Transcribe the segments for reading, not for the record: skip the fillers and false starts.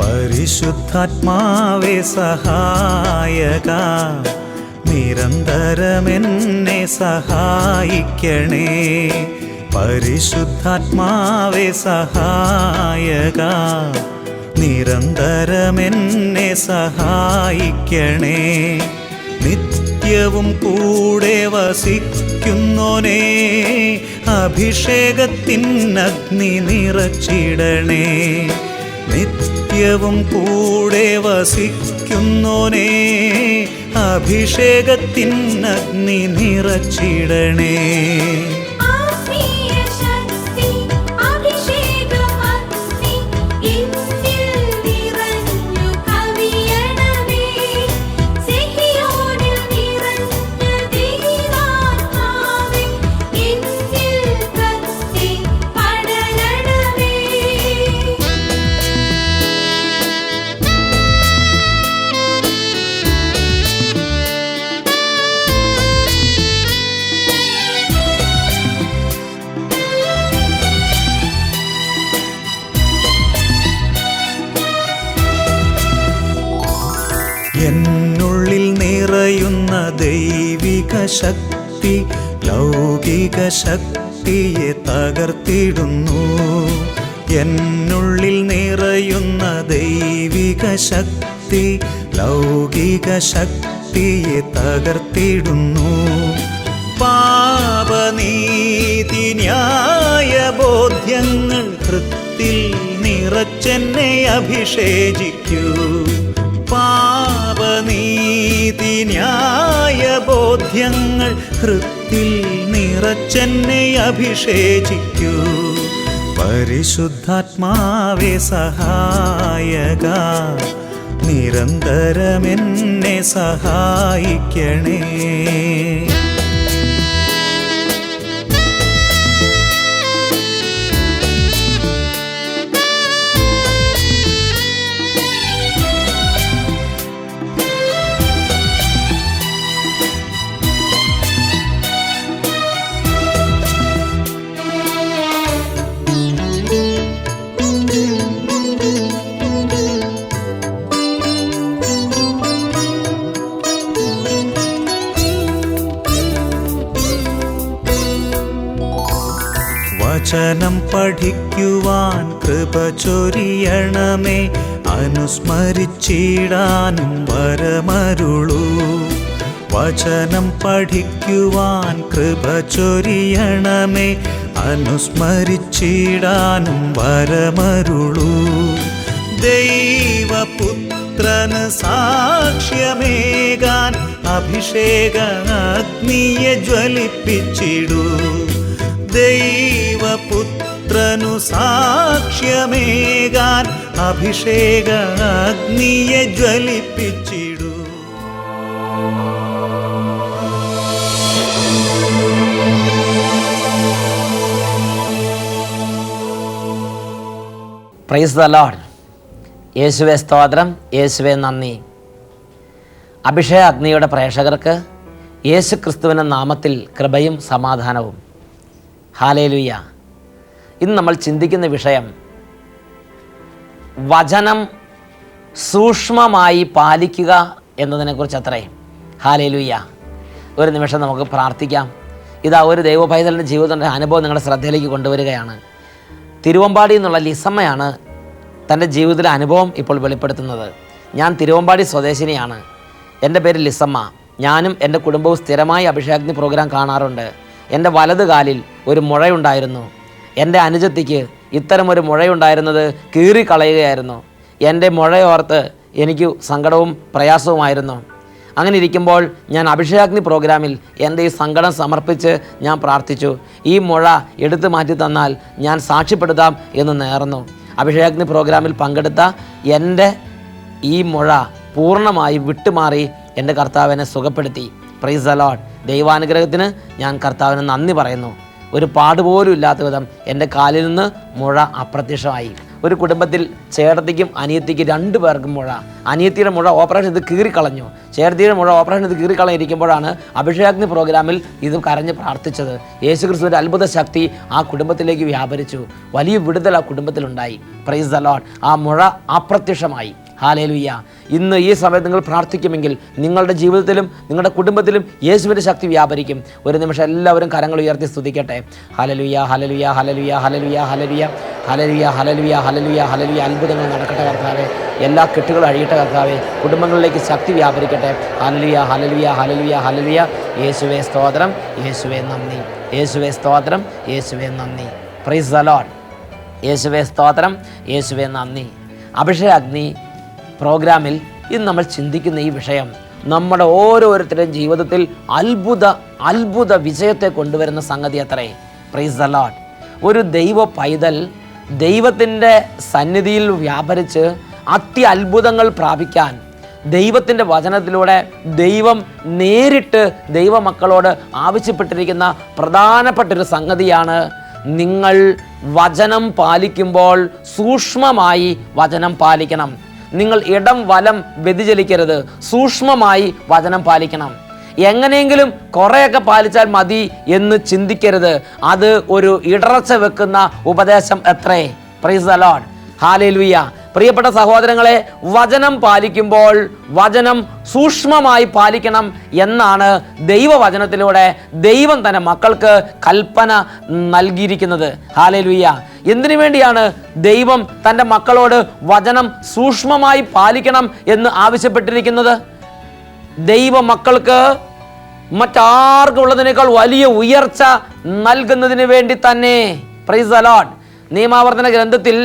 പരിശുദ്ധാത്മാവേ സഹായക, നിരന്തരമെന്നെ സഹായിക്കണേ. പരിശുദ്ധാത്മാവേ സഹായക, നിരന്തരമെന്നെ സഹായിക്കണേ. നിത്യവും കൂടെ വസിക്കുന്നോനേ, അഭിഷേകത്തിനഗ്നി നിറച്ചിടണേ. നിത്യവും കൂടെ വസിക്കുന്നോനേ, അഭിഷേകത്തിനഗ്നി നിറച്ചിടണേ. എന്നുള്ളിൽ നിറയുന്ന ദൈവിക ശക്തി ലൗകിക ശക്തിയെ തകർത്തിടുന്നു. എന്നുള്ളിൽ നിറയുന്ന ദൈവിക ശക്തി ലൗകിക ശക്തിയെ തകർത്തിടുന്നു. പാപനീതി ന്യായ ബോധ്യങ്ങൾ ഹൃത്തിൽ നിറച്ചെന്നെ അഭിഷേചിക്കൂ. പാപനീതി ന്യായ ബോധ്യങ്ങൾ ഹൃത്തിൽ നിറച്ചെന്നെ അഭിഷേചിക്കൂ. പരിശുദ്ധാത്മാവേ സഹായക, നിരന്തരമെന്നെ സഹായിക്കണേ. വചനം പഠിക്കുവാൻ കൃപ ചൊരിയണമേ, അനുസ്മരിച്ചിടാനും വരമരുളൂ. വചനം പഠിക്കുവാൻ കൃപ ചൊരിയണമേ, അനുസ്മരിച്ചിടാനും വരമരുളൂ. ദൈവപുത്രന് സാക്ഷ്യമേകാൻ അഭിഷേക അഗ്നിയെ ജ്വലിപ്പിച്ചിടൂ. ദൈവപുത്രനു സാക്ഷ്യമേകാൻ അഭിഷേക അഗ്നിയെ ജ്വലിപ്പിച്ചിടൂ. Price the Lord. യേശുവേ സ്തോത്രം, യേശുവേ നന്ദി. അഭിഷേക അഗ്നിയുടെ പ്രേക്ഷകർക്ക് യേശു ക്രിസ്തുവിൻ്റെ നാമത്തിൽ കൃപയും സമാധാനവും. ഹല്ലേലൂയ. ഇന്ന് നമ്മൾ ചിന്തിക്കുന്ന വിഷയം വചനം സൂക്ഷ്മമായി പാലിക്കുക എന്നതിനെക്കുറിച്ച് അത്രയും. ഹല്ലേലൂയ. ഒരു നിമിഷം നമുക്ക് പ്രാർത്ഥിക്കാം. ഇതാ ഒരു ദൈവപൈതലിൻ്റെ ജീവിതത്തിൻ്റെ അനുഭവം നിങ്ങളുടെ ശ്രദ്ധയിലേക്ക് കൊണ്ടുവരികയാണ്. തിരുവമ്പാടി എന്നുള്ള ലിസമ്മയാണ് തൻ്റെ ജീവിതത്തിലെ അനുഭവം ഇപ്പോൾ വെളിപ്പെടുത്തുന്നത്. ഞാൻ തിരുവമ്പാടി സ്വദേശിനിയാണ്. എൻ്റെ പേര് ലിസമ്മ. ഞാനും എൻ്റെ കുടുംബവും സ്ഥിരമായി അഭിഷേകാഗ്നി പ്രോഗ്രാം കാണാറുണ്ട്. എൻ്റെ വലത് കാലിൽ ഒരു മുഴയുണ്ടായിരുന്നു. എൻ്റെ അനുജത്തിക്ക് ഇത്തരമൊരു മുഴയുണ്ടായിരുന്നത് കീറിക്കളയുകയായിരുന്നു. എൻ്റെ മുഴയോർത്ത് എനിക്ക് സങ്കടവും പ്രയാസവുമായിരുന്നു. അങ്ങനെ ഇരിക്കുമ്പോൾ ഞാൻ അഭിഷേകാഗ്നി പ്രോഗ്രാമിൽ എൻ്റെ ഈ സങ്കടം സമർപ്പിച്ച് ഞാൻ പ്രാർത്ഥിച്ചു. ഈ മുഴ എടുത്തു മാറ്റി തന്നാൽ ഞാൻ സാക്ഷ്യപ്പെടുത്താം എന്ന് നേർന്നു. അഭിഷേകാഗ്നി പ്രോഗ്രാമിൽ പങ്കെടുത്ത എൻ്റെ ഈ മുഴ പൂർണ്ണമായി വിട്ടുമാറി എൻ്റെ കർത്താവിനെ സുഖപ്പെടുത്തി. Praise the Lord. ദൈവാനുഗ്രഹത്തിന് ഞാൻ കർത്താവിന് നന്ദി പറയുന്നു. ഒരു പാടുപോലും ഇല്ലാത്ത വിധം എൻ്റെ കാലിൽ നിന്ന് മുഴ അപ്രത്യക്ഷമായി. ഒരു കുടുംബത്തിൽ ചേട്ടത്തിക്കും അനിയത്തിക്കും 2 പേർക്കും മുഴ. അനിയത്തിയുടെ മുഴ ഓപ്പറേഷൻ ഇത് കീറിക്കളഞ്ഞു, ചേട്ടത്തിയുടെ മുഴ ഓപ്പറേഷൻ ഇത് കീറിക്കളഞ്ഞിരിക്കുമ്പോഴാണ് അഭിഷേകാഗ്നി പ്രോഗ്രാമിൽ ഇത് കരഞ്ഞ് പ്രാർത്ഥിച്ചത്. യേശുക്രിസ്തുവിൻ്റെ അത്ഭുത ശക്തി ആ കുടുംബത്തിലേക്ക് വ്യാപരിച്ചു. വലിയ വിടുതൽ ആ കുടുംബത്തിലുണ്ടായി. Price the Lord. ആ മുഴ അപ്രത്യക്ഷമായി. ഹല്ലേലൂയ. ഇന്ന് ഈ സമയത്ത് നിങ്ങൾ പ്രാർത്ഥിക്കുമെങ്കിൽ നിങ്ങളുടെ ജീവിതത്തിലും നിങ്ങളുടെ കുടുംബത്തിലും യേശുവിൻ്റെ ശക്തി വ്യാപരിക്കും. ഒരു നിമിഷം എല്ലാവരും കരങ്ങൾ ഉയർത്തി സ്തുതിക്കട്ടെ. Hallelujah, hallelujah, hallelujah, hallelujah, hallelujah, hallelujah, hallelujah, hallelujah, hallelujah. അത്ഭുതങ്ങൾ നടക്കട്ടെ കർത്താവേ. എല്ലാ കെട്ടുകളും അഴിയട്ടെ കർത്താവേ. കുടുംബങ്ങളിലേക്ക് ശക്തി വ്യാപരിക്കട്ടെ. Hallelujah, hallelujah, hallelujah, hallelujah. യേശുവേ സ്തോത്രം, യേശുവേ നന്ദി, യേശുവേ സ്തോത്രം, യേശുവേ നന്ദി. Praise the Lord. യേശുവേ സ്തോത്രം, യേശുവേ നന്ദി. അഭിഷേകാഗ്നി പ്രോഗ്രാമിൽ ഇന്ന് നമ്മൾ ചിന്തിക്കുന്ന ഈ വിഷയം നമ്മുടെ ഓരോരുത്തരുടെയും ജീവിതത്തിൽ അത്ഭുത വിജയത്തെ കൊണ്ടുവരുന്ന സംഗതി അത്രേ. Price the Lord. ഒരു ദൈവ പൈതൽ ദൈവത്തിൻ്റെ സന്നിധിയിൽ വ്യാപരിച്ച് അത്ഭുതങ്ങൾ പ്രാപിക്കാൻ ദൈവത്തിൻ്റെ വചനത്തിലൂടെ ദൈവം നേരിട്ട് ദൈവമക്കളോട് ആവശ്യപ്പെട്ടിരിക്കുന്ന പ്രധാനപ്പെട്ടൊരു സംഗതിയാണ്, നിങ്ങൾ വചനം പാലിക്കുമ്പോൾ സൂക്ഷ്മമായി വചനം പാലിക്കണം. നിങ്ങൾ ഇടം വലം വ്യതിചലിക്കരുത്, സൂക്ഷ്മമായി വചനം പാലിക്കണം. എങ്ങനെയെങ്കിലും കുറേയൊക്കെ പാലിച്ചാൽ മതി എന്ന് ചിന്തിക്കരുത്. അത് ഒരു ഇടർച്ച വെക്കുന്ന ഉപദേശം എത്രേ. Price the Lord. ഹല്ലേലൂയ. പ്രിയപ്പെട്ട സഹോദരങ്ങളെ, വചനം പാലിക്കുമ്പോൾ വചനം സൂക്ഷ്മമായി പാലിക്കണം എന്നാണ് ദൈവവചനത്തിലൂടെ ദൈവം തന്നെ മക്കൾക്ക് കൽപ്പന നൽകിയിരിക്കുന്നത്. ഹല്ലേലൂയ. എന്തിനു വേണ്ടിയാണ് ദൈവം തൻ്റെ മക്കളോട് വചനം സൂക്ഷ്മമായി പാലിക്കണം എന്ന് ആവശ്യപ്പെട്ടിരിക്കുന്നത്? ദൈവ മക്കൾക്ക് മറ്റാർക്കും ഉള്ളതിനേക്കാൾ വലിയ ഉയർച്ച നൽകുന്നതിന് വേണ്ടി തന്നെ. Price the Lord. നിയമാവർത്തന ഗ്രന്ഥത്തിൽ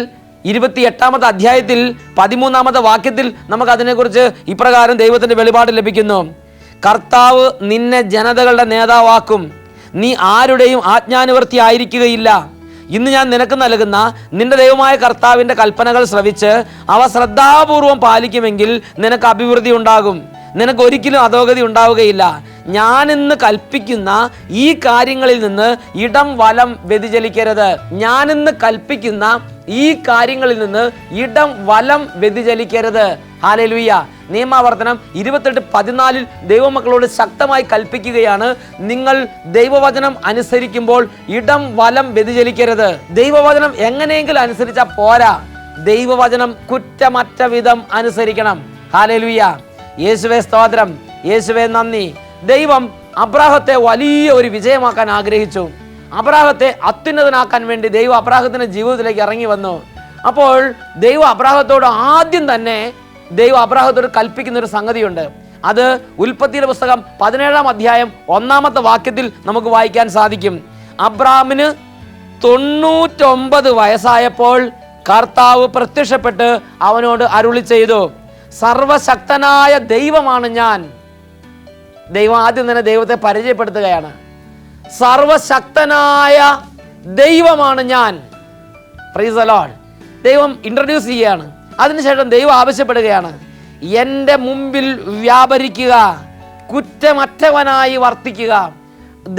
28-ാമത്തെ അധ്യായത്തിൽ 13-ാമത്തെ വാക്യത്തിൽ നമുക്ക് അതിനെക്കുറിച്ച് ഇപ്രകാരം ദൈവത്തിൻ്റെ വെളിപാട് ലഭിക്കുന്നു. കർത്താവ് നിന്നെ ജനതകളുടെ നേതാവാക്കും, നീ ആരുടെയും ആജ്ഞാനുവർത്തി ആയിരിക്കുകയില്ല. ഇന്ന് ഞാൻ നിനക്ക് നൽകുന്ന നിന്റെ ദൈവമായ കർത്താവിൻ്റെ കൽപ്പനകൾ ശ്രവിച്ച് അവ ശ്രദ്ധാപൂർവം പാലിക്കുമെങ്കിൽ നിനക്ക് അഭിവൃദ്ധി ഉണ്ടാകും, നിനക്ക് ഒരിക്കലും അധോഗതി ഉണ്ടാവുകയില്ല. ഞാനിന്ന് കൽപ്പിക്കുന്ന ഈ കാര്യങ്ങളിൽ നിന്ന് ഇടം വലം വ്യതിചലിക്കരുത്. ഞാനിന്ന് കൽപ്പിക്കുന്ന ഈ കാര്യങ്ങളിൽ നിന്ന് ഇടം വലം വ്യതിചലിക്കരുത്. ഹല്ലേലൂയ. നിയമാവർത്തനം 28:14 ദൈവമക്കളോട് ശക്തമായി കൽപ്പിക്കുകയാണ്, നിങ്ങൾ ദൈവവചനം അനുസരിക്കുമ്പോൾ ഇടം വലം വ്യതിചലിക്കരുത്. ദൈവവചനം എങ്ങനെയെങ്കിലും അനുസരിച്ചാൽ പോരാ, ദൈവവചനം കുറ്റമറ്റ വിധം അനുസരിക്കണം. ഹല്ലേലൂയ. യേശുവേ സ്തോത്രം, യേശുവേ നന്ദി. ദൈവം അബ്രാഹത്തെ വലിയ ഒരു വിജയമാക്കാൻ ആഗ്രഹിച്ചു. അബ്രാഹത്തെ അത്യുന്നതനാക്കാൻ വേണ്ടി ദൈവം അബ്രാഹത്തിന്റെ ജീവിതത്തിലേക്ക് ഇറങ്ങി വന്നു. അപ്പോൾ ദൈവം അബ്രാഹത്തോട് ആദ്യം തന്നെ ദൈവം അബ്രാഹത്തോട് കൽപ്പിക്കുന്ന ഒരു സംഗതിയുണ്ട്. അത് ഉൽപ്പത്തിയുടെ പുസ്തകം 17-ാം അധ്യായം 1-ാമത്തെ വാക്യത്തിൽ നമുക്ക് വായിക്കാൻ സാധിക്കും. അബ്രാമിന് 99 വയസ്സായപ്പോൾ കർത്താവ് പ്രത്യക്ഷപ്പെട്ട് അവനോട് അരുളി ചെയ്തു, സർവശക്തനായ ദൈവമാണ് ഞാൻ. ദൈവം ആദ്യം തന്നെ ദൈവത്തെ പരിചയപ്പെടുത്തുകയാണ്. സർവശക്തനായ ദൈവമാണ് ഞാൻ. Price the Lord. ദൈവം ഇൻട്രൊഡ്യൂസ് ചെയ്യുകയാണ്. അതിനുശേഷം ദൈവം ആവശ്യപ്പെടുകയാണ്, എൻ്റെ മുമ്പിൽ വ്യാപരിക്കുക, കുറ്റമറ്റവനായി വർത്തിക്കുക.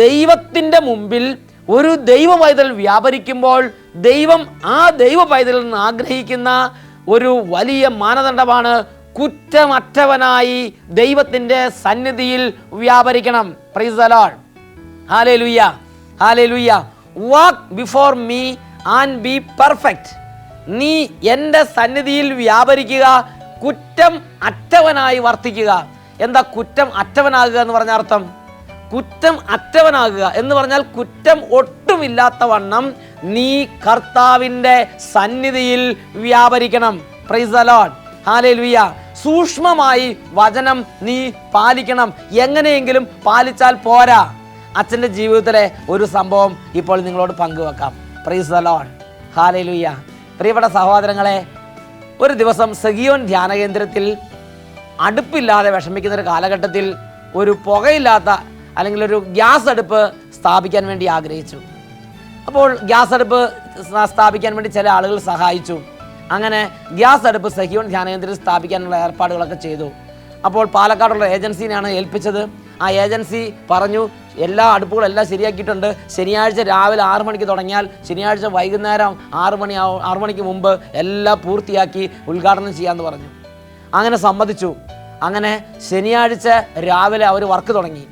ദൈവത്തിൻ്റെ മുമ്പിൽ ഒരു ദൈവ പൈതൽ വ്യാപരിക്കുമ്പോൾ ദൈവം ആ ദൈവ പൈതലിൽ നിന്ന് ആഗ്രഹിക്കുന്ന ഒരു വലിയ മാനദണ്ഡമാണ് കുറ്റമറ്റവനായി ദൈവത്തിൻ്റെ സന്നിധിയിൽ വ്യാപരിക്കണം. Praise the Lord. Hallelujah, hallelujah. Walk before me and be perfect. നീ എൻ്റെ സന്നിധിയിൽ വ്യാപരിക്കുക, കുറ്റം അറ്റവനായി വർത്തിക്കുക. എന്താ കുറ്റം അറ്റവനാകുക എന്ന് പറഞ്ഞ അർത്ഥം? കുറ്റം അറ്റവനാകുക എന്ന് പറഞ്ഞാൽ കുറ്റം ഒട്ടുമില്ലാത്ത വണ്ണം നീ കർത്താവിൻ്റെ സന്നിധിയിൽ വ്യാപരിക്കണം. Praise the Lord. ഹല്ലേലൂയ. സൂക്ഷ്മമായി വചനം നീ പാലിക്കണം. എങ്ങനെയെങ്കിലും പാലിച്ചാൽ പോരാ. അച്ഛൻ്റെ ജീവിതത്തിലെ ഒരു സംഭവം ഇപ്പോൾ നിങ്ങളോട് പങ്കുവെക്കാം. Praise the Lord. ഹല്ലേലൂയ. പ്രിയപ്പെട്ട സഹോദരങ്ങളെ, ഒരു ദിവസം സഗിയോൻ ധ്യാന കേന്ദ്രത്തിൽ അടുപ്പില്ലാതെ വിഷമിക്കുന്ന ഒരു കാലഘട്ടത്തിൽ ഒരു പുകയില്ലാത്ത അല്ലെങ്കിൽ ഒരു ഗ്യാസ് അടുപ്പ് സ്ഥാപിക്കാൻ വേണ്ടി ആഗ്രഹിച്ചു. അപ്പോൾ ഗ്യാസ് അടുപ്പ് സ്ഥാപിക്കാൻ വേണ്ടി ചില ആളുകൾ സഹായിച്ചു. അങ്ങനെ ഗ്യാസ് അടുപ്പ് സഹിയോൻ ധ്യാനകേന്ദ്രത്തിൽ സ്ഥാപിക്കാനുള്ള ഏർപ്പാടുകളൊക്കെ ചെയ്തു. അപ്പോൾ പാലക്കാടുള്ള ഏജൻസിനെയാണ് ഏൽപ്പിച്ചത്. ആ ഏജൻസി പറഞ്ഞു എല്ലാ അടുപ്പുകളും എല്ലാം ശരിയാക്കിയിട്ടുണ്ട്, ശനിയാഴ്ച രാവിലെ 6 മണിക്ക് തുടങ്ങിയാൽ ശനിയാഴ്ച വൈകുന്നേരം 6 മണിക്ക് മുമ്പ് എല്ലാം പൂർത്തിയാക്കി ഉദ്ഘാടനം ചെയ്യാമെന്ന് പറഞ്ഞു. അങ്ങനെ സമ്മതിച്ചു. അങ്ങനെ ശനിയാഴ്ച രാവിലെ അവർ വർക്ക് തുടങ്ങി.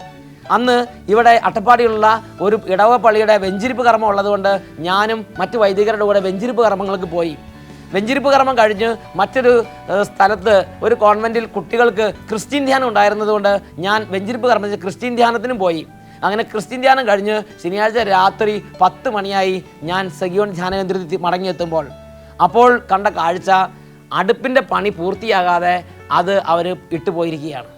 അന്ന് ഇവിടെ അട്ടപ്പാടിയുള്ള ഒരു ഇടവ പള്ളിയുടെ വെഞ്ചിരിപ്പ് കർമ്മം ഉള്ളതുകൊണ്ട് ഞാനും മറ്റു വൈദികരുടെ കൂടെ വെഞ്ചിരിപ്പ് കർമ്മങ്ങൾക്ക് പോയി. വെഞ്ചിരിപ്പ് കർമ്മം കഴിഞ്ഞ് മറ്റൊരു സ്ഥലത്ത് ഒരു കോൺവെൻറ്റിൽ കുട്ടികൾക്ക് ക്രിസ്ത്യൻ ധ്യാനം ഉണ്ടായിരുന്നതുകൊണ്ട് ഞാൻ വെഞ്ചിരിപ്പ് കർമ്മം ക്രിസ്ത്യൻ ധ്യാനത്തിനും പോയി. അങ്ങനെ ക്രിസ്ത്യൻ ധ്യാനം കഴിഞ്ഞ് ശനിയാഴ്ച രാത്രി 10 മണിയായി ഞാൻ സഗിയോൻ ധ്യാന കേന്ദ്രത്തിൽ മടങ്ങിയെത്തുമ്പോൾ അപ്പോൾ കണ്ട കാഴ്ച, അടുപ്പിൻ്റെ പണി പൂർത്തിയാകാതെ അത് അവർ ഇട്ടുപോയിരിക്കുകയാണ്.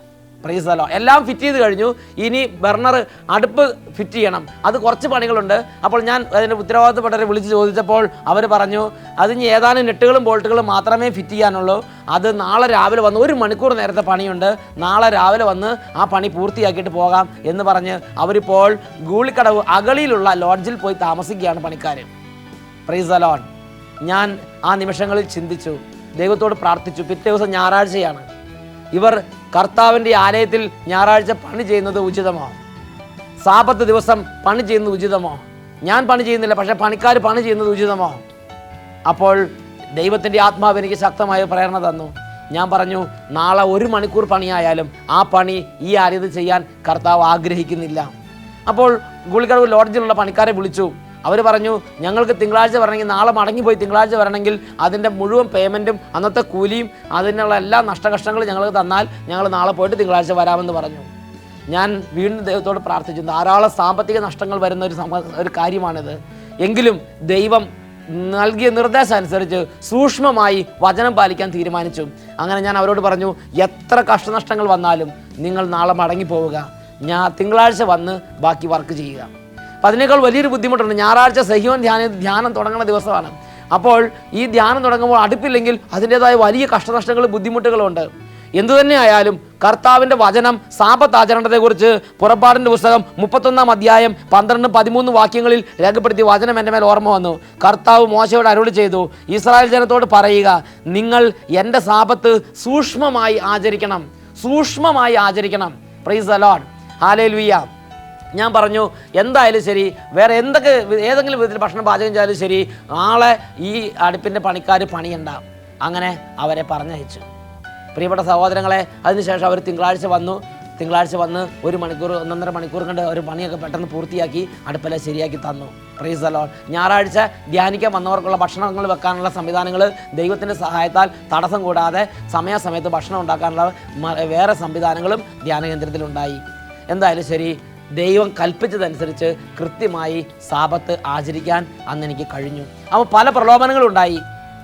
Praise the Lord. എല്ലാം ഫിറ്റ് ചെയ്ത് കഴിഞ്ഞു. ഇനി ബർണർ അടുപ്പ് ഫിറ്റ് ചെയ്യണം, അത് കുറച്ച് പണികളുണ്ട്. അപ്പോൾ ഞാൻ അതിൻ്റെ ഉത്തരവാദിത്തപ്പെട്ടവരെ വിളിച്ച് ചോദിച്ചപ്പോൾ അവർ പറഞ്ഞു അതിന് ഏതാനും നെട്ടുകളും ബോൾട്ടുകളും മാത്രമേ ഫിറ്റ് ചെയ്യാനുള്ളൂ, അത് നാളെ രാവിലെ വന്ന് 1 മണിക്കൂർ നേരത്തെ പണിയുണ്ട്, നാളെ രാവിലെ വന്ന് ആ പണി പൂർത്തിയാക്കിയിട്ട് പോകാം എന്ന് പറഞ്ഞ് അവരിപ്പോൾ ഗൂളിക്കടവ് അഗളിയിലുള്ള ലോഡ്ജിൽ പോയി താമസിക്കുകയാണ് പണിക്കാർ. Price the Lord. ഞാൻ ആ നിമിഷങ്ങളിൽ ചിന്തിച്ചു, ദൈവത്തോട് പ്രാർത്ഥിച്ചു. പിറ്റേ ദിവസം ഞായറാഴ്ചയാണ്. ഇവർ കർത്താവിൻ്റെ ആലയത്തിൽ ഞായറാഴ്ച പണി ചെയ്യുന്നത് ഉചിതമോ? സാബത്ത് ദിവസം പണി ചെയ്യുന്നത് ഉചിതമോ? ഞാൻ പണി ചെയ്യുന്നില്ല, പക്ഷേ പണിക്കാർ പണി ചെയ്യുന്നത് ഉചിതമോ? അപ്പോൾ ദൈവത്തിൻ്റെ ആത്മാവ് എനിക്ക് ശക്തമായ പ്രേരണ തന്നു. ഞാൻ പറഞ്ഞു, നാളെ 1 മണിക്കൂർ പണിയായാലും ആ പണി ഈ ആലയത്തിൽ ചെയ്യാൻ കർത്താവ് ആഗ്രഹിക്കുന്നില്ല. അപ്പോൾ ഗുളിക്കടവ് ലോഡ്ജിലുള്ള പണിക്കാരെ വിളിച്ചു. അവർ പറഞ്ഞു, ഞങ്ങൾക്ക് തിങ്കളാഴ്ച വരണമെങ്കിൽ നാളെ മടങ്ങിപ്പോയി തിങ്കളാഴ്ച വരണമെങ്കിൽ അതിൻ്റെ മുഴുവൻ പേയ്മെൻറ്റും അന്നത്തെ കൂലിയും അതിനുള്ള എല്ലാ നഷ്ടകഷ്ടങ്ങളും ഞങ്ങൾക്ക് തന്നാൽ ഞങ്ങൾ നാളെ പോയിട്ട് തിങ്കളാഴ്ച വരാമെന്ന് പറഞ്ഞു. ഞാൻ വീണ്ടും ദൈവത്തോട് പ്രാർത്ഥിച്ചു. ധാരാളം സാമ്പത്തിക നഷ്ടങ്ങൾ വരുന്ന ഒരു കാര്യമാണിത്. എങ്കിലും ദൈവം നൽകിയ നിർദ്ദേശം അനുസരിച്ച് സൂക്ഷ്മമായി വചനം പാലിക്കാൻ തീരുമാനിച്ചു. അങ്ങനെ ഞാൻ അവരോട് പറഞ്ഞു, എത്ര കഷ്ടനഷ്ടങ്ങൾ വന്നാലും നിങ്ങൾ നാളെ മടങ്ങിപ്പോവുക, ഞാൻ തിങ്കളാഴ്ച വന്ന് ബാക്കി വർക്ക് ചെയ്യുക. അപ്പം അതിനേക്കാൾ വലിയൊരു ബുദ്ധിമുട്ടുണ്ട്. ഞായറാഴ്ച സഹിയോൻ ധ്യാനം തുടങ്ങുന്ന ദിവസമാണ്. അപ്പോൾ ഈ ധ്യാനം തുടങ്ങുമ്പോൾ അടുപ്പില്ലെങ്കിൽ അതിൻ്റേതായ വലിയ കഷ്ടനഷ്ടങ്ങളും ബുദ്ധിമുട്ടുകളുണ്ട്. എന്തുതന്നെ ആയാലും കർത്താവിൻ്റെ വചനം സാബത്ത് ആചരണത്തെക്കുറിച്ച് പുറപ്പാടിൻ്റെ പുസ്തകം 31-ാം അധ്യായം 12-13 വാക്യങ്ങളിൽ രേഖപ്പെടുത്തിയ വചനം എൻ്റെ മേൽ ഓർമ്മ വന്നു. കർത്താവ് മോശയോട് അരുളി ചെയ്തു, ഇസ്രായേൽ ജനത്തോട് പറയുക, നിങ്ങൾ എൻ്റെ സാബത്ത് സൂക്ഷ്മമായി ആചരിക്കണം, സൂക്ഷ്മമായി ആചരിക്കണം. Price the Lord. ഹല്ലേലൂയ. ഞാൻ പറഞ്ഞു, എന്തായാലും ശരി, വേറെ ഏതെങ്കിലും വിധത്തിൽ ഭക്ഷണം പാചകം ചെയ്താലും ശരി, നാളെ ഈ അടുപ്പിൻ്റെ പണിക്കാർ പണിയണ്ട. അങ്ങനെ അവരെ പറഞ്ഞയച്ചു. പ്രിയപ്പെട്ട സഹോദരങ്ങളെ, അതിനുശേഷം അവർ തിങ്കളാഴ്ച വന്നു. 1 മണിക്കൂർ 1.5 മണിക്കൂർ കൊണ്ട് ഒരു പണിയൊക്കെ പെട്ടെന്ന് പൂർത്തിയാക്കി അടുപ്പെല്ലാം ശരിയാക്കി തന്നു. Price the Lord. ഞായറാഴ്ച ധ്യാനിക്കാൻ വന്നവർക്കുള്ള ഭക്ഷണങ്ങൾ വെക്കാനുള്ള സംവിധാനങ്ങൾ ദൈവത്തിൻ്റെ സഹായത്താൽ തടസ്സം കൂടാതെ സമയാസമയത്ത് ഭക്ഷണം ഉണ്ടാക്കാനുള്ള വേറെ സംവിധാനങ്ങളും ധ്യാന കേന്ദ്രത്തിലുണ്ടായി. എന്തായാലും ശരി, ദൈവം കൽപ്പിച്ചതനുസരിച്ച് കൃത്യമായി സാബത്ത് ആചരിക്കാൻ അന്ന് എനിക്ക് കഴിഞ്ഞു. അപ്പോൾ പല പ്രലോഭനങ്ങളുണ്ടായി.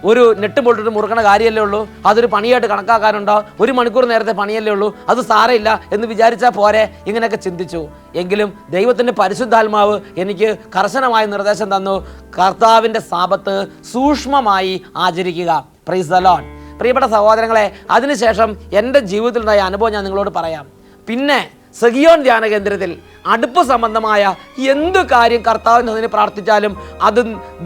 ഒരു നെട്ട് പൊട്ടിട്ട് മുറുക്കണ കാര്യമല്ലേ ഉള്ളൂ, അതൊരു പണിയായിട്ട് കണക്കാക്കാനുണ്ടോ? 1 മണിക്കൂർ നേരത്തെ പണിയല്ലേ ഉള്ളൂ, അത് സാരമില്ല എന്ന് വിചാരിച്ചാൽ പോരെ, ഇങ്ങനെയൊക്കെ ചിന്തിച്ചു. എങ്കിലും ദൈവത്തിൻ്റെ പരിശുദ്ധാത്മാവ് എനിക്ക് കർശനമായ നിർദ്ദേശം തന്നു, കർത്താവിൻ്റെ സാബത്ത് സൂക്ഷ്മമായി ആചരിക്കുക. Price the Lord. പ്രിയപ്പെട്ട സഹോദരങ്ങളെ, അതിനുശേഷം എൻ്റെ ജീവിതത്തിലുണ്ടായ അനുഭവം ഞാൻ നിങ്ങളോട് പറയാം. പിന്നെ സഗിയോൻ ധ്യാന കേന്ദ്രത്തിൽ അടുപ്പ് സംബന്ധമായ എന്തു കാര്യം കർത്താവിന് പ്രാർത്ഥിച്ചാലും അത്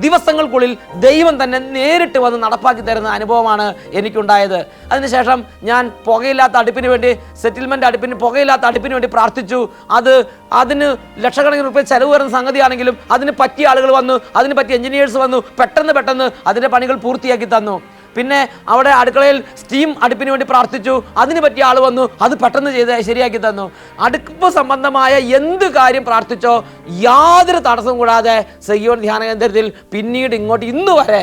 ദിവസങ്ങൾക്കുള്ളിൽ ദൈവം തന്നെ നേരിട്ട് വന്ന് നടപ്പാക്കി തരുന്ന അനുഭവമാണ് എനിക്കുണ്ടായത്. അതിനുശേഷം ഞാൻ പുകയില്ലാത്ത അടുപ്പിന് വേണ്ടി, പുകയില്ലാത്ത അടുപ്പിന് വേണ്ടി പ്രാർത്ഥിച്ചു. അതിന് ലക്ഷക്കണക്കിന് രൂപ ചെലവ് വരുന്ന സംഗതിയാണെങ്കിലും അതിന് പറ്റിയ ആളുകൾ വന്നു, അതിന് പറ്റിയ എഞ്ചിനീയേഴ്സ് വന്നു, പെട്ടെന്ന് അതിൻ്റെ പണികൾ പൂർത്തിയാക്കി തന്നു. പിന്നെ അവിടെ അടുക്കളയിൽ സ്റ്റീം അടുപ്പിന് വേണ്ടി പ്രാർത്ഥിച്ചു, അതിന് പറ്റിയ ആൾ വന്നു, അത് പെട്ടെന്ന് ശരിയാക്കി തന്നു. അടുപ്പ് സംബന്ധമായ എന്ത് കാര്യം പ്രാർത്ഥിച്ചോ യാതൊരു തടസ്സവും കൂടാതെ സഗിയോൻ ധ്യാന കേന്ദ്രത്തിൽ പിന്നീട് ഇങ്ങോട്ട് ഇന്ന് വരെ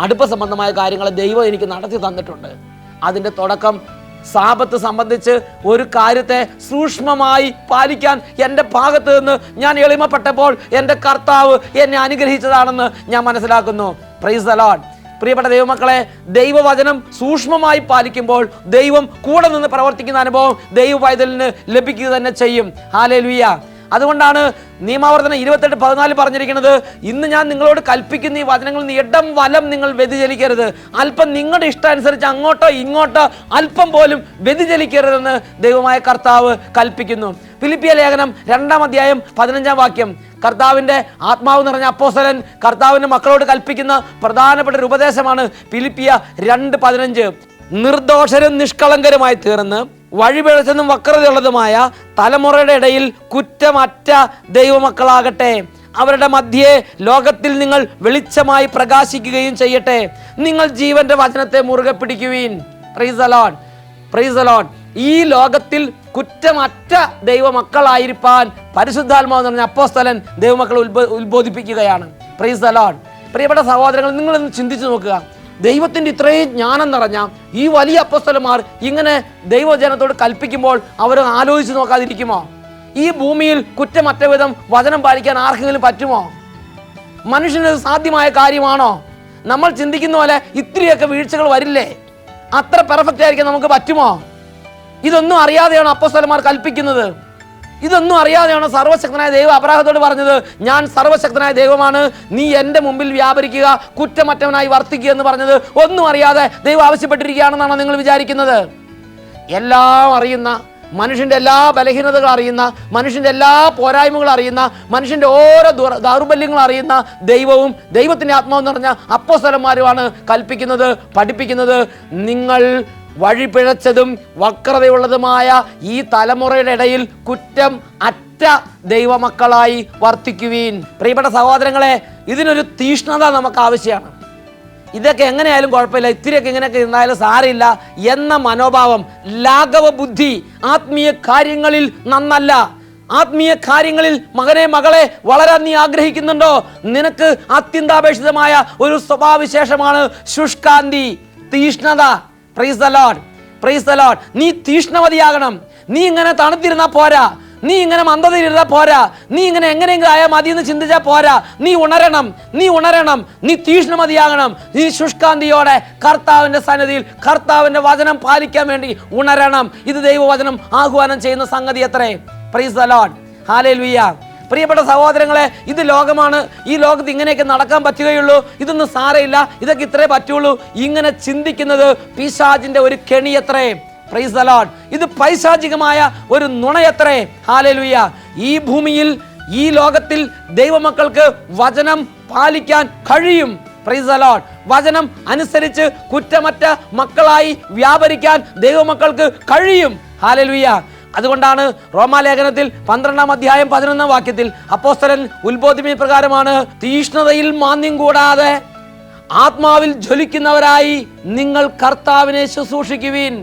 അടുപ്പ് സംബന്ധമായ കാര്യങ്ങൾ ദൈവം എനിക്ക് നടത്തി തന്നിട്ടുണ്ട്. അതിൻ്റെ തുടക്കം സാബത്ത് സംബന്ധിച്ച് ഒരു കാര്യത്തെ സൂക്ഷ്മമായി പാലിക്കാൻ എൻ്റെ ഭാഗത്ത് നിന്ന് ഞാൻ എളിമപ്പെട്ടപ്പോൾ എൻ്റെ കർത്താവ് എന്നെ അനുഗ്രഹിച്ചതാണെന്ന് ഞാൻ മനസ്സിലാക്കുന്നു. Price the Lord. പ്രിയപ്പെട്ട ദൈവമക്കളെ, ദൈവവചനം സൂക്ഷ്മമായി പാലിക്കുമ്പോൾ ദൈവം കൂടെ നിന്ന് പ്രവർത്തിക്കുന്ന അനുഭവം ദൈവ പൈതലിന് ലഭിക്കുക തന്നെ ചെയ്യും. ഹല്ലേലൂയ. അതുകൊണ്ടാണ് നിയമാവർത്തനം 28:14 പറഞ്ഞിരിക്കുന്നത്, ഇന്ന് ഞാൻ നിങ്ങളോട് കൽപ്പിക്കുന്ന ഈ വചനങ്ങളിൽ നിന്ന് ഇടം വലം നിങ്ങൾ വ്യതിചലിക്കരുത്. അല്പം നിങ്ങളുടെ ഇഷ്ടാനുസരിച്ച് അങ്ങോട്ടോ ഇങ്ങോട്ടോ അല്പം പോലും വ്യതിചലിക്കരുതെന്ന് ദൈവമായ കർത്താവ് കൽപ്പിക്കുന്നു. ഫിലിപ്പിയ ലേഖനം 2-ാം അധ്യായം 15-ാം വാക്യം, കർത്താവിൻ്റെ ആത്മാവ് നിറഞ്ഞ അപ്പോസ്തലൻ കർത്താവിൻ്റെ മക്കളോട് കൽപ്പിക്കുന്ന പ്രധാനപ്പെട്ട ഒരു ഉപദേശമാണ്. ഫിലിപ്പിയ 2:15. നിർദോഷരും നിഷ്കളങ്കരുമായി തീർന്ന് വഴിപിഴച്ചതും വക്രതയുള്ളതുമായ തലമുറയുടെ ഇടയിൽ കുറ്റമറ്റ ദൈവമക്കളാകട്ടെ. അവരുടെ മധ്യേ ലോകത്തിൽ നിങ്ങൾ വെളിച്ചമായി പ്രകാശിക്കുകയും ചെയ്യട്ടെ. നിങ്ങൾ ജീവന്റെ വചനത്തെ മുറുകെ പിടിക്കുവീൻ. Praise the Lord, praise the Lord. ഈ ലോകത്തിൽ കുറ്റമറ്റ ദൈവമക്കളായിരിക്കാൻ പരിശുദ്ധാത്മാവ് എന്ന് പറഞ്ഞ അപ്പോസ്തലൻ ദൈവമക്കളെ ഉത്ബോധിപ്പിക്കുകയാണ്. Price the Lord. പ്രിയപ്പെട്ട സഹോദരങ്ങൾ, നിങ്ങളൊന്ന് ചിന്തിച്ചു നോക്കുക. ദൈവത്തിൻ്റെ ഇത്രയും ജ്ഞാനം നിറഞ്ഞ ഈ വലിയ അപ്പോസ്തലന്മാർ ഇങ്ങനെ ദൈവജനത്തോട് കൽപ്പിക്കുമ്പോൾ അവർ ആലോചിച്ച് നോക്കാതിരിക്കുമോ? ഈ ഭൂമിയിൽ കുറ്റമറ്റ വിധം വചനം പാലിക്കാൻ ആർക്കെങ്കിലും പറ്റുമോ? മനുഷ്യന് സാധ്യമായ കാര്യമാണോ? നമ്മൾ ചിന്തിക്കുന്ന പോലെ ഇത്തിരിയൊക്കെ വീഴ്ചകൾ വരില്ലേ? അത്ര പെർഫെക്റ്റ് ആയിരിക്കാൻ നമുക്ക് പറ്റുമോ? ഇതൊന്നും അറിയാതെയാണ് അപ്പോസ്തലന്മാർ കൽപ്പിക്കുന്നത്. ഇതൊന്നും അറിയാതെയാണ് സർവശക്തനായ ദൈവം അബ്രാഹത്തോട് പറഞ്ഞത്, ഞാൻ സർവശക്തനായ ദൈവമാണ്, നീ എൻ്റെ മുമ്പിൽ വ്യാപരിക്കുക, കുറ്റമറ്റവനായി വർത്തിക്കുക എന്ന് പറഞ്ഞത്. ഒന്നും അറിയാതെ ദൈവം ആവശ്യപ്പെട്ടിരിക്കുകയാണെന്നാണ് നിങ്ങൾ വിചാരിക്കുന്നത്? എല്ലാം അറിയുന്ന, മനുഷ്യൻ്റെ എല്ലാ ബലഹീനതകൾ അറിയുന്ന, മനുഷ്യൻ്റെ എല്ലാ പോരായ്മകൾ അറിയുന്ന, മനുഷ്യൻ്റെ ഓരോ ദൗർബല്യങ്ങൾ അറിയുന്ന ദൈവവും ദൈവത്തിൻ്റെ ആത്മാവെന്ന് പറഞ്ഞ അപ്പോസ്തലന്മാരുമാണ് കൽപ്പിക്കുന്നത്, പഠിപ്പിക്കുന്നത്. നിങ്ങൾ വഴിപിഴച്ചതും വക്രതയുള്ളതുമായ ഈ തലമുറയുടെ ഇടയിൽ കുറ്റം അറ്റ ദൈവമക്കളായി വർത്തിക്കുവീൻ. പ്രിയപ്പെട്ട സഹോദരങ്ങളെ, ഇതിനൊരു തീഷ്ണത നമുക്ക് ആവശ്യമാണ്. ഇതൊക്കെ എങ്ങനെയായാലും കുഴപ്പമില്ല, ഇത്തിരിയൊക്കെ ഇങ്ങനെയൊക്കെ ഇരുന്നാലും സാരമില്ല എന്ന മനോഭാവം, ലാഘവ ബുദ്ധി ആത്മീയ കാര്യങ്ങളിൽ നന്നല്ല. ആത്മീയ കാര്യങ്ങളിൽ മകനെ മകളെ വളരാൻ നീ ആഗ്രഹിക്കുന്നുണ്ടോ? നിനക്ക് അത്യന്താപേക്ഷിതമായ ഒരു സ്വഭാവവിശേഷമാണ് ശുഷ്കാന്തി, തീഷ്ണത. Praise the Lord, praise the Lord. നീ തീഷ്ണമതിയാകണം. നീ ഇങ്ങനെ തണുത്തിരുന്നാൽ പോരാ, നീ ഇങ്ങനെ മന്ദതയിരുന്നാൽ പോരാ, നീ ഇങ്ങനെ എങ്ങനെയെങ്കിലും ആയാൽ മതി എന്ന് ചിന്തിച്ചാൽ പോരാ. നീ ഉണരണം, നീ ഉണരണം, നീ തീഷ്ണമതിയാകണം. നീ ശുഷ്കാന്തിയോടെ കർത്താവിൻ്റെ സന്നിധിയിൽ കർത്താവിൻ്റെ വചനം പാലിക്കാൻ വേണ്ടി ഉണരണം. ഇത് ദൈവവചനം ആഹ്വാനം ചെയ്യുന്ന സംഗതി അത്രേ. Price the Lord, hallelujah. പ്രിയപ്പെട്ട സഹോദരങ്ങളെ, ഇത് ലോകമാണ്, ഈ ലോകത്ത് ഇങ്ങനെയൊക്കെ നടക്കാൻ പറ്റുകയുള്ളൂ, ഇതൊന്നും സാരമില്ല, ഇതൊക്കെ ഇത്രേ പറ്റുള്ളൂ, ഇങ്ങനെ ചിന്തിക്കുന്നത് പിശാചിന്റെ ഒരു കെണിയത്രേ. Price the Lord. ഇത് പൈശാചികമായ ഒരു നുണയത്രേ. ഹല്ലേലൂയ. ഈ ഭൂമിയിൽ, ഈ ലോകത്തിൽ ദൈവമക്കൾക്ക് വചനം പാലിക്കാൻ കഴിയും. Price the Lord. വചനം അനുസരിച്ച് കുറ്റമറ്റ മക്കളായി വ്യാപരിക്കാൻ ദൈവമക്കൾക്ക് കഴിയും. ഹല്ലേലൂയ. അതുകൊണ്ടാണ് റോമാലേഖനത്തിൽ 12-ാം അധ്യായം 11-ാം വാക്യത്തിൽ അപ്പോസ്തലൻ ഉത്ബോധിപ്പിക്കുന്ന പ്രകാരമാണ്, തീഷ്ണതയിൽ മാന്യം കൂടാതെ ആത്മാവിൽ ജ്വലിക്കുന്നവരായി നിങ്ങൾ കർത്താവിനെ ശുശ്രൂഷിക്കുവിൻ.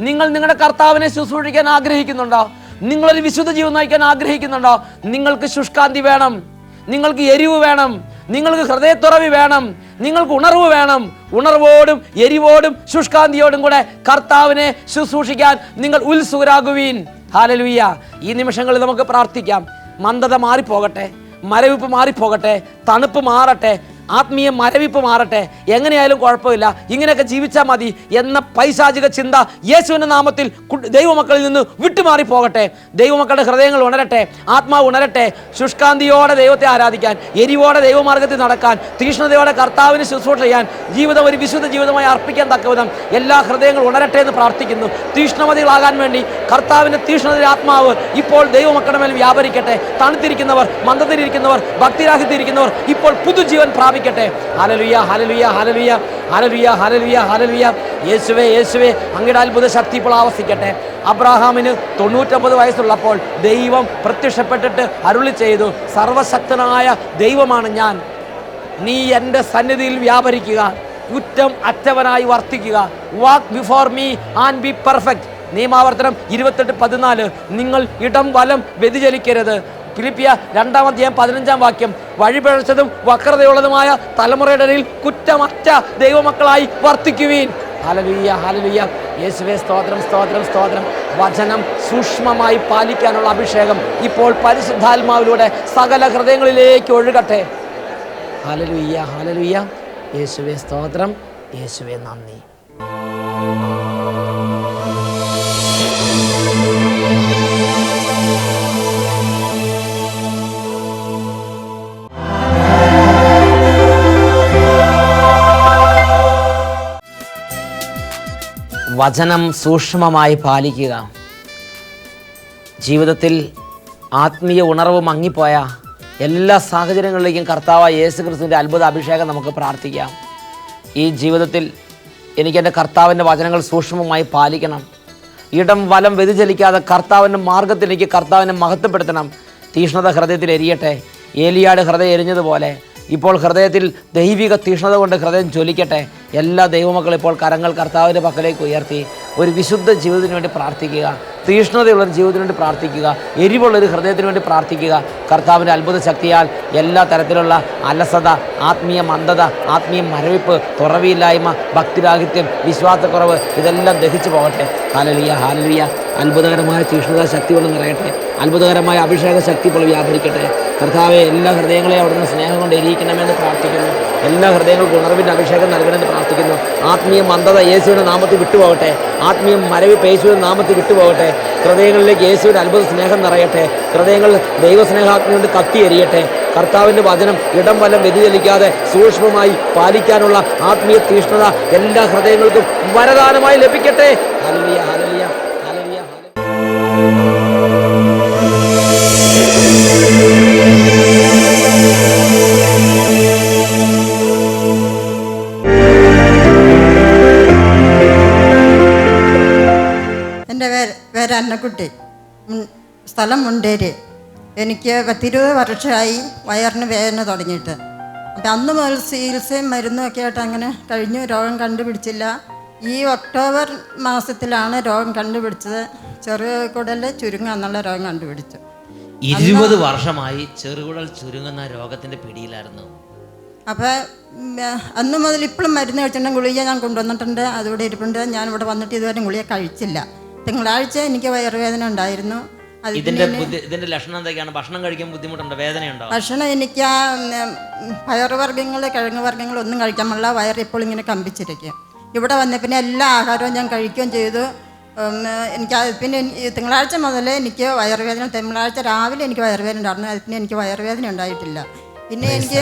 നിങ്ങൾ നിങ്ങളുടെ കർത്താവിനെ ശുശ്രൂഷിക്കാൻ ആഗ്രഹിക്കുന്നുണ്ടോ? നിങ്ങളൊരു വിശുദ്ധ ജീവിതം നയിക്കാൻ ആഗ്രഹിക്കുന്നുണ്ടോ? നിങ്ങൾക്ക് ശുഷ്കാന്തി വേണം, നിങ്ങൾക്ക് എരിവ് വേണം, നിങ്ങൾക്ക് ഹൃദയത്തുറവി വേണം, നിങ്ങൾക്ക് ഉണർവ് വേണം. ഉണർവോടും എരിവോടും ശുഷ്കാന്തിയോടും കൂടെ കർത്താവിനെ ശുശ്രൂഷിക്കാൻ നിങ്ങൾ ഉത്സുകരാകുവീൻ. ഹല്ലേലൂയ. ഈ നിമിഷങ്ങളിൽ നമുക്ക് പ്രാർത്ഥിക്കാം. മന്ദത മാറിപ്പോകട്ടെ, മരവിപ്പ് മാറിപ്പോകട്ടെ, തണുപ്പ് മാറട്ടെ, ആത്മീയ മരവിപ്പ് മാറട്ടെ. എങ്ങനെയായാലും കുഴപ്പമില്ല, ഇങ്ങനെയൊക്കെ ജീവിച്ചാൽ മതി എന്ന പൈശാചിക ചിന്ത യേശുവിൻ്റെ നാമത്തിൽ ദൈവമക്കളിൽ നിന്ന് വിട്ടുമാറിപ്പോകട്ടെ. ദൈവമക്കളുടെ ഹൃദയങ്ങൾ ഉണരട്ടെ, ആത്മാവ് ഉണരട്ടെ. ശുഷ്കാന്തിയോടെ ദൈവത്തെ ആരാധിക്കാൻ, എരിവോടെ ദൈവമാർഗത്തിൽ നടക്കാൻ, തീഷ്ണതയോടെ കർത്താവിന് ശുശ്രൂഷ ചെയ്യാൻ, ജീവിതം ഒരു വിശുദ്ധ ജീവിതമായി അർപ്പിക്കാൻ തക്കവിധം എല്ലാ ഹൃദയങ്ങളും ഉണരട്ടെ എന്ന് പ്രാർത്ഥിക്കുന്നു. തീഷ്ണമതികളാകാൻ വേണ്ടി കർത്താവിൻ്റെ തീഷ്ണതയുടെ ആത്മാവ് ഇപ്പോൾ ദൈവമക്കളുടെ മേൽ വ്യാപരിക്കട്ടെ. തണുത്തിരിക്കുന്നവർ, മന്ദത്തിരിക്കുന്നവർ, ഭക്തിരാഹിത്തിരിക്കുന്നവർ ഇപ്പോൾ പുതുജീവൻ പ്രാപിക്കട്ടെ. Hallelujah, hallelujah, hallelujah, hallelujah, hallelujah, hallelujah. യേശുവേ, യേശുവേ, അങ്ങയുടെ അത്ഭുത ശക്തി ഇപ്പോൾ ആവസിക്കട്ടെ. അബ്രാഹാമിന് 99 വയസ്സുള്ളപ്പോൾ ദൈവം പ്രത്യക്ഷപ്പെട്ടിട്ട് അരുളി ചെയ്തു, സർവശക്തനായ ദൈവമാണ് ഞാൻ, നീ എൻ്റെ സന്നിധിയിൽ വ്യാപരിക്കുക, കുറ്റം അറ്റവനായി വർത്തിക്കുക. Walk before me and be perfect. നിയമാവർത്തനം 28:14. നിങ്ങൾ ഇടം വലം വ്യതിചലിക്കരുത്. ഫിലിപ്പിയ 2-ാം അധ്യായം 15-ാം വാക്യം. വഴിപിഴച്ചതും വക്രതയുള്ളതുമായ തലമുറയുടെ ഇടയിൽ കുറ്റമറ്റ ദൈവമക്കളായി വർത്തിക്കുവീൻ. Hallelujah, hallelujah. യേശുവേ, സ്തോത്രം, സ്തോത്രം, സ്തോത്രം. വചനം സൂക്ഷ്മമായി പാലിക്കാനുള്ള അഭിഷേകം ഇപ്പോൾ പരിശുദ്ധാത്മാവിലൂടെ സകല ഹൃദയങ്ങളിലേക്ക് ഒഴുകട്ടെ. Hallelujah, hallelujah. യേശുവേ സ്തോത്രം, യേശുവേ നന്ദി. വചനം സൂക്ഷ്മമായി പാലിക്കുക. ജീവിതത്തിൽ ആത്മീയ ഉണർവ് മങ്ങിപ്പോയ എല്ലാ സാഹചര്യങ്ങളിലേക്കും കർത്താവായ യേശു ക്രിസ്തുവിൻ്റെ അത്ഭുത അഭിഷേകം നമുക്ക് പ്രാർത്ഥിക്കാം. ഈ ജീവിതത്തിൽ എനിക്ക് എൻ്റെ കർത്താവിൻ്റെ വചനങ്ങൾ സൂക്ഷ്മമായി പാലിക്കണം. ഇടം വലം വ്യതിചലിക്കാതെ കർത്താവിൻ്റെ മാർഗത്തിലേക്ക് കർത്താവിനെ മഹത്വപ്പെടുത്തണം. തീഷ്ണത ഹൃദയത്തിൽ എരിയട്ടെ. ഏലിയാട് ഹൃദയം എരിഞ്ഞതുപോലെ ഇപ്പോൾ ഹൃദയത്തിൽ ദൈവിക തീഷ്ണത കൊണ്ട് ഹൃദയം ജ്വലിക്കട്ടെ. എല്ലാ ദൈവമക്കളും ഇപ്പോൾ കരങ്ങൾ കർത്താവിൻ്റെ പക്കലേക്ക് ഉയർത്തി ഒരു വിശുദ്ധ ജീവിതത്തിന് വേണ്ടി പ്രാർത്ഥിക്കുക. തീഷ്ണതയുള്ളൊരു ജീവിതത്തിന് വേണ്ടി പ്രാർത്ഥിക്കുക. എരിവുള്ളൊരു ഹൃദയത്തിന് വേണ്ടി പ്രാർത്ഥിക്കുക. കർത്താവിൻ്റെ അത്ഭുത ശക്തിയാൽ എല്ലാ തരത്തിലുള്ള അലസത, ആത്മീയ മന്ദത, ആത്മീയ മരവിപ്പ്, തുറവിയില്ലായ്മ, ഭക്തിരാഹിത്യം, വിശ്വാസക്കുറവ് ഇതെല്ലാം ദഹിച്ചു പോകട്ടെ. Hallelujah, hallelujah. അത്ഭുതകരമായ തീഷ്ണത ശക്തി കൊണ്ട് നിറയട്ടെ. അത്ഭുതകരമായ അഭിഷേക ശക്തി ഇപ്പോൾ വ്യാപരിക്കട്ടെ. കർത്താവെ, എല്ലാ ഹൃദയങ്ങളെയും അവിടുന്ന് സ്നേഹം കൊണ്ട് എരിയിക്കണമെന്ന് പ്രാർത്ഥിക്കുന്നു. എല്ലാ ഹൃദയങ്ങൾക്കും ഉണർവിൻ്റെ അഭിഷേകം നൽകണമെന്ന് പ്രാർത്ഥിക്കുന്നു. ആത്മീയ മന്ദത യേശുവിൻ്റെ നാമത്തിൽ വിട്ടുപോകട്ടെ. ആത്മീയ മരവിപ്പ് യേശുവിൻ്റെ നാമത്തിൽ വിട്ടുപോകട്ടെ. ഹൃദയങ്ങളിലേക്ക് യേശുവിൻ്റെ അത്ഭുത സ്നേഹം നിറയട്ടെ. ഹൃദയങ്ങൾ ദൈവസ്നേഹാഗ്നി കൊണ്ട് കത്തി എരിയട്ടെ. കർത്താവിൻ്റെ വചനം ഇടം വലം വ്യതിചലിക്കാതെ സൂക്ഷ്മമായി പാലിക്കാനുള്ള ആത്മീയ തീഷ്ണത എല്ലാ ഹൃദയങ്ങൾക്കും വരദാനമായി ലഭിക്കട്ടെ. Hallelujah, hallelujah, hallelujah, hallelujah. എൻ്റെ പേര് അന്നക്കുട്ടി, സ്ഥലം മുണ്ടേരി. എനിക്ക് 10-20 വർഷമായി വയറിന് വേദന തുടങ്ങിയിട്ട്. അപ്പം അന്ന് മുതൽ ചികിത്സയും മരുന്നുമൊക്കെ ആയിട്ട് അങ്ങനെ കഴിഞ്ഞു. രോഗം കണ്ടുപിടിച്ചില്ല. ഈ ഒക്ടോബർ മാസത്തിലാണ് രോഗം കണ്ടുപിടിച്ചത്. ചെറുകുടൽ ചുരുങ്ങുക എന്നുള്ള രോഗം കണ്ടുപിടിച്ചു. 20 വർഷമായി ചെറുകുടൽ ചുരുങ്ങുന്ന രോഗത്തിൻ്റെ പിടിയിലായിരുന്നു. അപ്പോൾ അന്ന് മുതൽ ഇപ്പോഴും മരുന്ന് കഴിച്ചിട്ടുണ്ടെങ്കിൽ ഗുളിക ഞാൻ കൊണ്ടുവന്നിട്ടുണ്ട്. അതിവിടെ ഇരിപ്പുണ്ട്. ഞാനിവിടെ വന്നിട്ട് ഇതുവരെ ഗുളിക കഴിച്ചില്ല. തിങ്കളാഴ്ച എനിക്ക് വയറുവേദന ഉണ്ടായിരുന്നു. ഇതിന്റെ ലക്ഷണം എന്തൊക്കെയാണ്? ഭക്ഷണം കഴിക്കാൻ ബുദ്ധിമുട്ടുണ്ടോ? വേദനയുണ്ടോ? ഭക്ഷണം എനിക്ക് പയറുവർഗ്ഗങ്ങൾ, കിഴങ്ങ് വർഗ്ഗങ്ങൾ ഒന്നും കഴിക്കാൻ പാടില്ല. വയറ് ഇപ്പോൾ ഇങ്ങനെ കമ്പിച്ചിരിക്കും. ഇവിടെ വന്ന പിന്നെ എല്ലാ ആഹാരവും ഞാൻ കഴിക്കുകയും ചെയ്തു. എനിക്ക് പിന്നെ തിങ്കളാഴ്ച മുതൽ എനിക്ക് വയറുവേദന. തിങ്കളാഴ്ച രാവിലെ എനിക്ക് വയറുവേദന ഉണ്ടായിരുന്നു. അത് പിന്നെ എനിക്ക് വയറുവേദന ഉണ്ടായിട്ടില്ല. പിന്നെ എനിക്ക്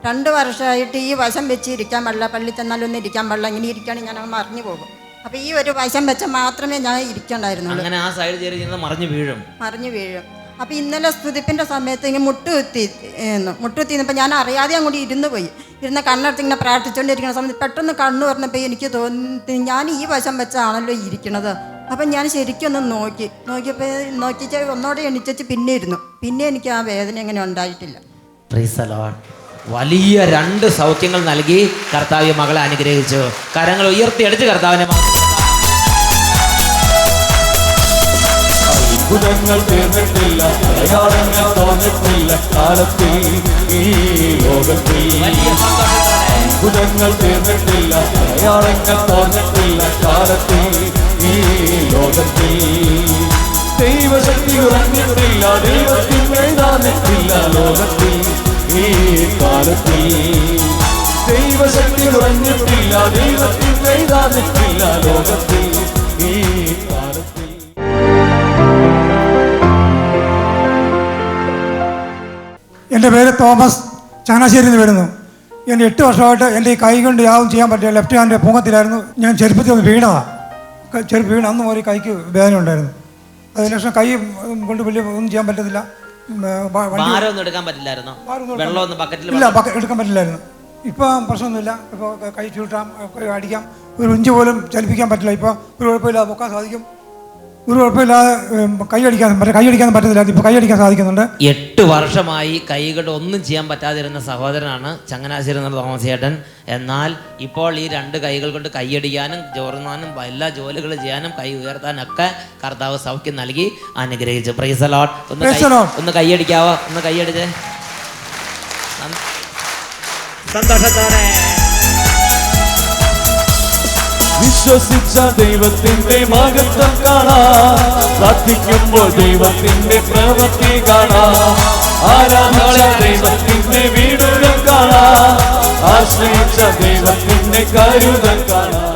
2 വർഷമായിട്ട് ഈ വശം വെച്ച് ഇരിക്കാൻ പാടില്ല. പള്ളി ചെന്നാലൊന്നും ഇരിക്കാൻ പാടില്ല. ഇങ്ങനെ ഇരിക്കുകയാണെങ്കിൽ ഞാൻ മറിഞ്ഞു പോകും. അപ്പോൾ ഈ ഒരു വശം വെച്ച മാത്രമേ ഞാൻ ഇരിക്കണ്ടായിരുന്നുള്ളൂ. അങ്ങനെ ആ സൈഡ് ചേരി മറിഞ്ഞു വീഴും. അപ്പോൾ ഇന്നലെ സ്തുതിപ്പിൻ്റെ സമയത്ത് ഇങ്ങനെ മുട്ടുകുത്തിയിരുന്നപ്പോൾ ഞാൻ അറിയാതെ അങ്ങോട്ട് ഇരുന്ന് കണ്ണെടുത്ത് ഇങ്ങനെ പ്രാർത്ഥിച്ചുകൊണ്ടിരിക്കുന്ന സമയത്ത് പെട്ടെന്ന് കണ്ണ് പറഞ്ഞപ്പോൾ എനിക്ക് തോന്നി ഞാൻ ഈ വശം വെച്ചാണല്ലോ ഇരിക്കണത്. അപ്പം ഞാൻ ശരിക്കും ഒന്ന് നോക്കിച്ച് ഒന്നോടെ എണിച്ചു പിന്നെ എനിക്ക് ആ വേദന അങ്ങനെ ഉണ്ടായിട്ടില്ല. Price the Lord. വലിയ 2 സൗഖ്യങ്ങൾ നൽകി കർത്താവ് മകളെ അനുഗ്രഹിച്ചു. കരങ്ങൾ ഉയർത്തിയടിച്ച് കർത്താവിനെ അത്ഭുതങ്ങൾ തീർന്നിട്ടില്ല, അടയാളങ്ങൾ തോന്നിട്ടില്ല കാലത്തിൽ ഈ ലോകത്തിൽ. അത്ഭുതങ്ങൾ തീർന്നിട്ടില്ല, അടയാളങ്ങൾ തോന്നിട്ടില്ല കാലത്തിൽ ഈ ലോകത്തിൽ. ദൈവശക്തി ഉറങ്ങിട്ടില്ല, ദൈവത്തിന് എഴുതാനിട്ടില്ല ലോകത്തിൽ ഈ കാലത്തിൽ. ദൈവശക്തി ഉറങ്ങിട്ടില്ല, ദൈവത്തിന് എഴുതാനിട്ടില്ല ലോകത്തിൽ ഈ കാലത്തിൽ. എൻ്റെ പേര് തോമസ്, ചങ്ങനാശ്ശേരിയിൽ നിന്ന് വരുന്നു. എൻ്റെ 8 വർഷമായിട്ട് എൻ്റെ ഈ കൈ കൊണ്ട് യാതൊന്നും ചെയ്യാൻ പറ്റില്ല. ലെഫ്റ്റ് ഹാൻഡ് പൊങ്ങത്തിലായിരുന്നു. ഞാൻ ചെരുപ്പത്തിൽ ഒന്ന് വീണതാണ്. ചെരുപ്പ് വീണ് അന്ന് ഒരു കൈക്ക് വേദന ഉണ്ടായിരുന്നു. അതിനുശേഷം കൈ കൊണ്ട് വലിയ ഒന്നും ചെയ്യാൻ പറ്റത്തില്ല. എടുക്കാൻ പറ്റില്ലായിരുന്നു. ഇല്ല, എടുക്കാൻ പറ്റില്ലായിരുന്നു. ഇപ്പം പ്രശ്നമൊന്നുമില്ല. ഇപ്പോൾ കൈ ചുരുട്ടാം, അടിക്കാം. ഒരു ഇഞ്ച് പോലും ചലിപ്പിക്കാൻ പറ്റില്ല. ഇപ്പോൾ ഒരു കുഴപ്പമില്ലാതെ പൊക്കാൻ സാധിക്കും. ഒരു കുഴപ്പമില്ലാതെ കൈ അടിക്കാൻ പറ്റത്തില്ല. ഇപ്പോൾ കൈ അടിക്കാൻ സാധിക്കുന്നുണ്ട്. 8 വർഷമായി കൈകൊണ്ട് ഒന്നും ചെയ്യാൻ പറ്റാതിരുന്ന സഹോദരനാണ് ചങ്ങനാശ്ശേരി എന്നുള്ള തോമസ് ചേട്ടൻ. എന്നാൽ ഇപ്പോൾ ഈ 2 കൈകൾ കൊണ്ട് കൈയടിക്കാനും ചോറുന്നാനും എല്ലാ ജോലികൾ ചെയ്യാനും കൈ ഉയർത്താനൊക്കെ കർത്താവ് സൗഖ്യം നൽകി അനുഗ്രഹിച്ചു. Price the Lord. ഒന്ന് കൈയടിക്കാവോ? ഒന്ന് കൈയടിച്ചേ സന്തോഷത്തോടെ. വിശ്വസിച്ച ദൈവത്തിന്റെ മഹത്വം കാണാം, പ്രാർത്ഥിക്കുമ്പോൾ ദൈവത്തിന്റെ പ്രവൃത്തി കാണാം, ആരാധിച്ച ദൈവത്തിന്റെ വീടുകൾ കാണാം, ആശ്രയിച്ച ദൈവത്തിന്റെ കരുതൽ കാണാം.